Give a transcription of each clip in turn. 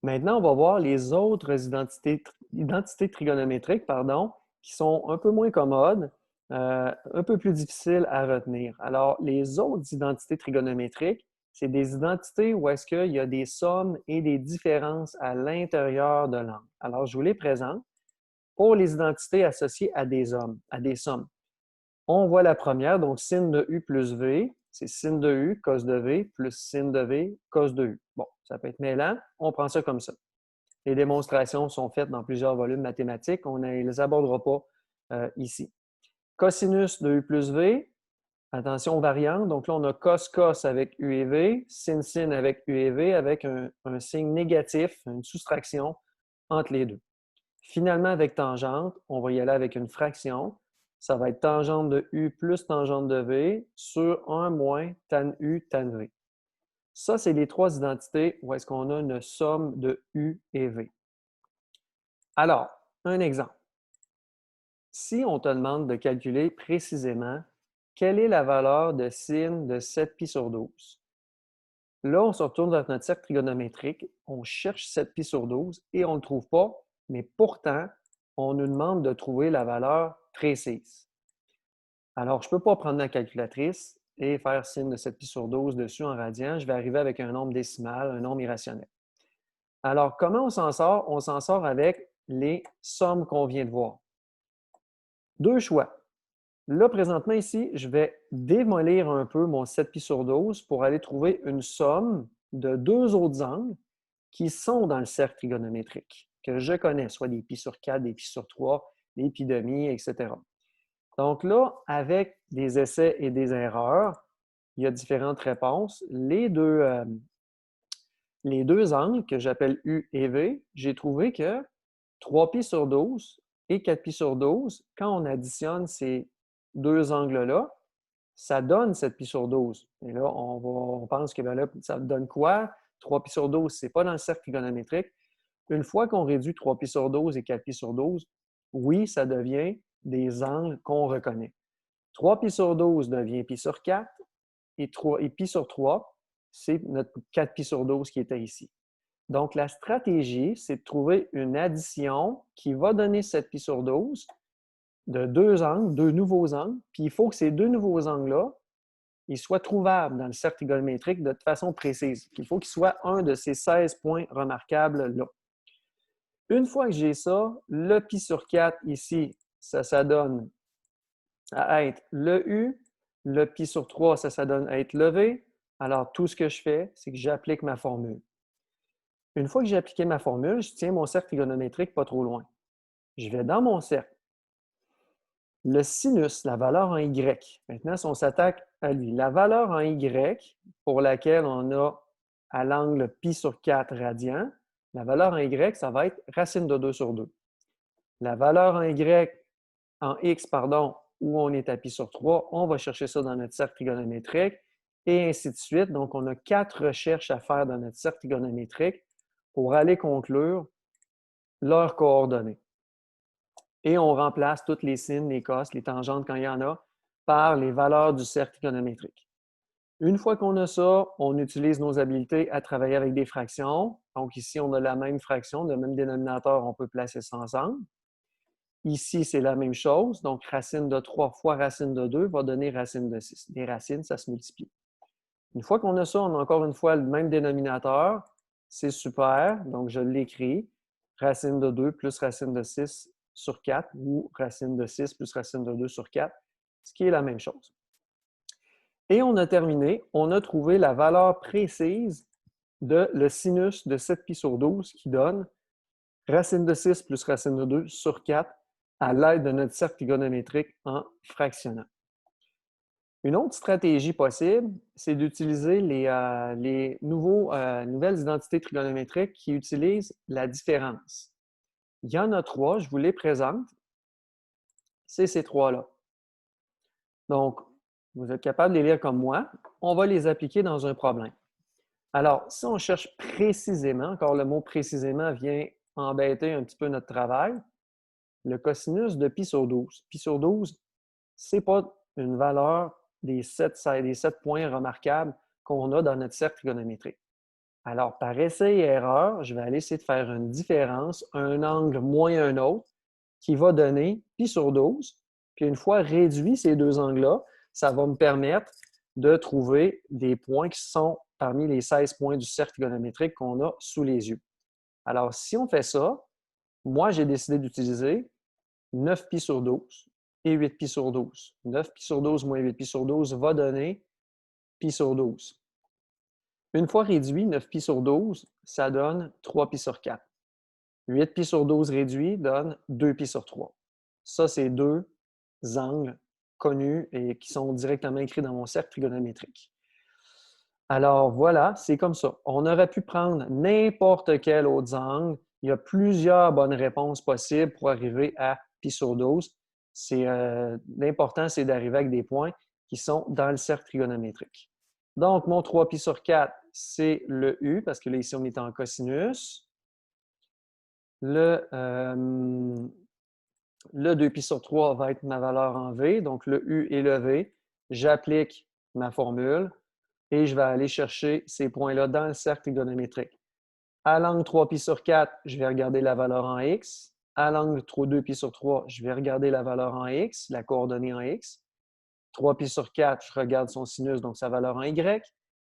Maintenant, on va voir les autres identités trigonométriques, pardon, qui sont un peu moins commodes, un peu plus difficiles à retenir. Alors, les autres identités trigonométriques, c'est des identités où est-ce qu'il y a des sommes et des différences à l'intérieur de l'angle. Alors, je vous les présente pour les identités associées à des sommes. On voit la première, donc sin de U plus V, c'est sin de U, cos de V, plus sin de V, cos de U. Bon, ça peut être mêlant, on prend ça comme ça. Les démonstrations sont faites dans plusieurs volumes mathématiques, on ne les abordera pas ici. Cosinus de U plus V, attention aux variantes, donc là on a cos avec U et V, sin avec U et V, avec un signe négatif, une soustraction entre les deux. Finalement, avec tangente, on va y aller avec une fraction. Ça va être tangente de U plus tangente de V sur 1 moins tan U tan V. Ça, c'est les trois identités où est-ce qu'on a une somme de U et V. Alors, un exemple. Si on te demande de calculer précisément quelle est la valeur de sin de 7π sur 12, là, on se retourne vers notre cercle trigonométrique, on cherche 7π sur 12 et on ne le trouve pas, mais pourtant, on nous demande de trouver la valeur précise. Alors, je ne peux pas prendre ma calculatrice et faire sin de 7π sur 12 dessus en radians. Je vais arriver avec un nombre décimal, un nombre irrationnel. Alors, comment on s'en sort? On s'en sort avec les sommes qu'on vient de voir. Deux choix. Là, présentement, ici, je vais démolir un peu mon 7π sur 12 pour aller trouver une somme de deux autres angles qui sont dans le cercle trigonométrique, que je connais, soit des π sur 4, des π sur 3, des π demi, etc. Donc là, avec des essais et des erreurs, il y a différentes réponses. Les deux angles que j'appelle U et V, j'ai trouvé que 3π sur 12 et 4π sur 12, quand on additionne ces deux angles-là, ça donne 7π sur 12. Et là, on pense que ben là, ça donne quoi? 3π sur 12, ce n'est pas dans le cercle trigonométrique. Une fois qu'on réduit 3π sur 12 et 4π sur 12, oui, ça devient des angles qu'on reconnaît. 3π sur 12 devient π sur 4 et π sur 3, c'est notre 4π sur 12 qui était ici. Donc, la stratégie, c'est de trouver une addition qui va donner 7π sur 12 de deux angles, deux nouveaux angles, puis il faut que ces deux nouveaux angles-là, ils soient trouvables dans le cercle trigonométrique de façon précise. Il faut qu'ils soient un de ces 16 points remarquables-là. Une fois que j'ai ça, le π sur 4 ici, ça donne à être le U, le π sur 3, ça donne à être le V. Alors, tout ce que je fais, c'est que j'applique ma formule. Une fois que j'ai appliqué ma formule, je tiens mon cercle trigonométrique pas trop loin. Je vais dans mon cercle. Le sinus, la valeur en Y. Maintenant, si on s'attaque à lui, la valeur en Y pour laquelle on a à l'angle π sur 4 radians, la valeur en Y, ça va être racine de 2 sur 2. La valeur en Y, en X, pardon, où on est à π sur 3, on va chercher ça dans notre cercle trigonométrique et ainsi de suite. Donc, on a 4 recherches à faire dans notre cercle trigonométrique pour aller conclure leurs coordonnées. Et on remplace toutes les sines, les cos, les tangentes quand il y en a, par les valeurs du cercle trigonométrique. Une fois qu'on a ça, on utilise nos habiletés à travailler avec des fractions. Donc ici, on a la même fraction, le même dénominateur, on peut placer ça ensemble. Ici, c'est la même chose. Donc, racine de 3 fois racine de 2 va donner racine de 6. Les racines, ça se multiplie. Une fois qu'on a ça, on a encore une fois le même dénominateur. C'est super. Donc, je l'écris. Racine de 2 plus racine de 6 sur 4 ou racine de 6 plus racine de 2 sur 4, ce qui est la même chose. Et on a terminé. On a trouvé la valeur précise de le sinus de 7π sur 12 qui donne racine de 6 plus racine de 2 sur 4 à l'aide de notre cercle trigonométrique en fractionnant. Une autre stratégie possible, c'est d'utiliser les nouvelles identités trigonométriques qui utilisent la différence. Il y en a trois, je vous les présente. C'est ces trois-là. Donc, vous êtes capable de les lire comme moi. On va les appliquer dans un problème. Alors, si on cherche précisément, encore le mot précisément vient embêter un petit peu notre travail, le cosinus de π sur 12. Π sur 12, ce n'est pas une valeur des 7 points remarquables qu'on a dans notre cercle trigonométrique. Alors, par essai et erreur, je vais aller essayer de faire une différence, un angle moins un autre, qui va donner pi sur 12. Puis une fois réduit ces deux angles-là, ça va me permettre de trouver des points qui sont parmi les 16 points du cercle trigonométrique qu'on a sous les yeux. Alors, si on fait ça, moi, j'ai décidé d'utiliser 9 pi sur 12 et 8 pi sur 12. 9 pi sur 12 moins 8 pi sur 12 va donner pi sur 12. Une fois réduit, 9 pi sur 12, ça donne 3 pi sur 4. 8 pi sur 12 réduit donne 2 pi sur 3. Ça, c'est deux angles connus et qui sont directement écrits dans mon cercle trigonométrique. Alors voilà, c'est comme ça. On aurait pu prendre n'importe quel autre angle. Il y a plusieurs bonnes réponses possibles pour arriver à pi sur 12. L'important, c'est d'arriver avec des points qui sont dans le cercle trigonométrique. Donc, mon 3 pi sur 4, c'est le U, parce que là, ici, on est en cosinus. Le 2 pi sur 3 va être ma valeur en V, donc le U et le V. J'applique ma formule et je vais aller chercher ces points-là dans le cercle trigonométrique. À l'angle 3 pi sur 4, je vais regarder la valeur en X. À l'angle 2 pi sur 3, je vais regarder la valeur en X, la coordonnée en X. 3 pi sur 4, je regarde son sinus, donc sa valeur en Y.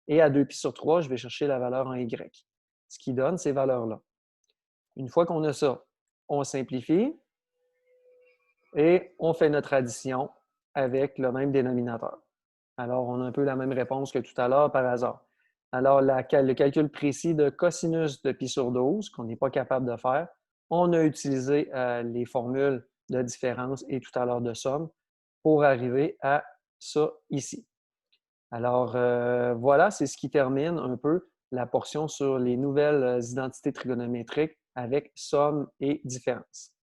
Et à 2 pi sur 3, je vais chercher la valeur en Y, ce qui donne ces valeurs-là. Une fois qu'on a ça, on simplifie et on fait notre addition avec le même dénominateur. Alors, on a un peu la même réponse que tout à l'heure par hasard. Alors, le calcul précis de cosinus de pi sur 12, qu'on n'est pas capable de faire, on a utilisé les formules de différence et tout à l'heure de somme pour arriver à ça ici. Alors, voilà, c'est ce qui termine un peu la portion sur les nouvelles identités trigonométriques avec somme et différence.